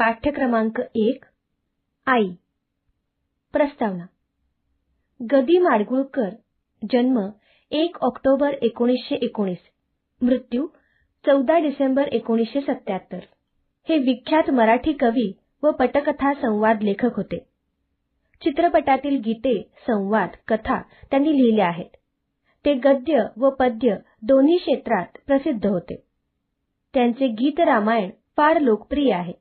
पाठ्य क्रमांक 1 आई. प्रस्तावना. गदी माडगूळकर, जन्म 1 ऑक्टोबर 1919, मृत्यू 14 डिसेंबर 1977. हे विख्यात मराठी कवी व पटकथा संवाद लेखक होते. चित्रपटातील गीते, संवाद, कथा त्यांनी लिहिल्या आहेत. ते गद्य व पद्य दोन्ही क्षेत्रात प्रसिद्ध होते. त्यांचे गीत रामायण फार लोकप्रिय आहे.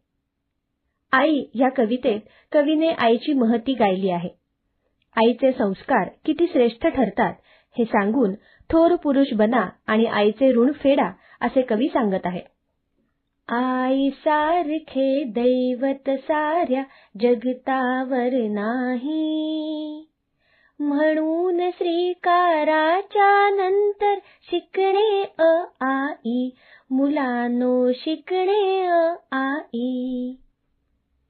आई या कवितेत कवीने आईची महती गायली आहे. आईचे संस्कार किती श्रेष्ठ ठरतात हे सांगून थोर पुरुष बना आणि आईचे ऋण फेडा असे कवी सांगत आहे. आई सारखे दैवत साऱ्या जगतावर नाही, म्हणून श्रीकाराच्या नंतर शिकणे आई, मुलांनो शिकणे आई.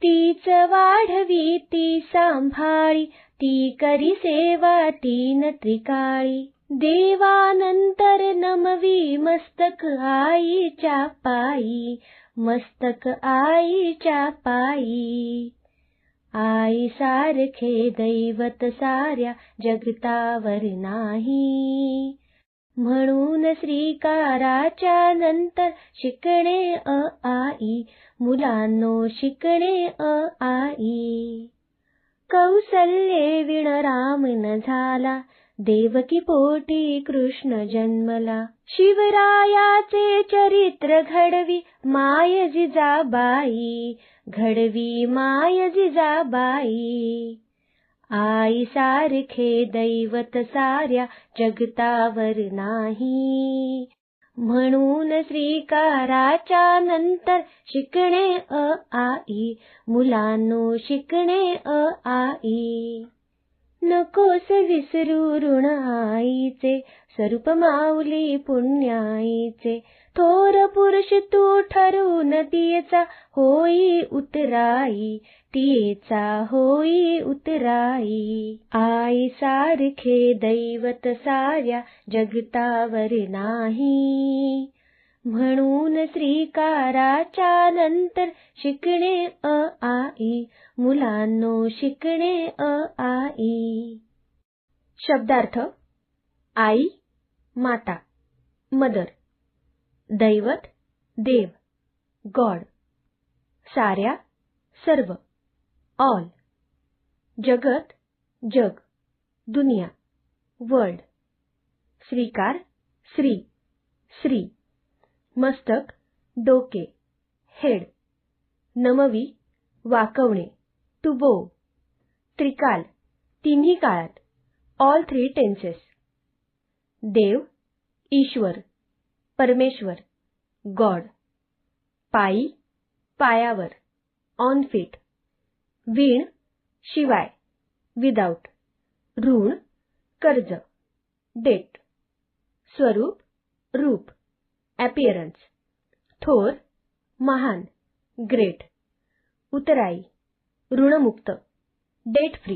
तीच वाढवी ती सांभाळी, ती करी सेवा तीन त्रिकाळी, देवानंतर नमवी मस्तक आईच्या पायी, मस्तक आईच्या पायी. आई सारखे दैवत साऱ्या जगतावर नाही, म्हणून श्रीकाराच्या नंतर शिकणे आई, मुलांनो शिकणे आई. कौसल्ये विण राम न झाला, देवकी पोटी कृष्ण जन्मला, शिवरायाचे चरित्र घडवी माय जिजाबाई, घडवी माय जिजाबाई. आई सारखे दैवत साऱ्या जगतावर नाही, म्हणून श्रीकाराच्या नंतर शिकणे आई, मुलांनो शिकणे आई. नकोस विसरू ऋण आईचे, स्वरूप माऊली पुण्याईचे, थोर पुरुष तू ठरून तिचा होई उतराई, तिचा होई उतराई. आई सारखे दैवत साऱ्या जगतावर नाही, म्हणून श्रीकाराच्या नंतर शिकणे आई, मुलांनो शिकणे आई. शब्दार्थ. आई, माता, मदर. दैवत, देव, गॉड. साऱ्या, सर्व, ऑल. जगत, जग, दुनिया, वर्ल्ड. स्वीकार, श्री, श्री. मस्तक, डोके, हेड. नमवी, वाकवणे, टू बो. त्रिकाल, तिन्ही काळात, ऑल थ्री टेन्सेस. देव, ईश्वर, परमेश्वर, गॉड. पायी, पायावर, ऑन फीट. वीण, शिवाय, विदाउट. ऋण, कर्ज, डेट. स्वरूप, रूप, अपीअरन्स. थोर, महान, ग्रेट. उतराई, ऋणमुक्त, डेट फ्री.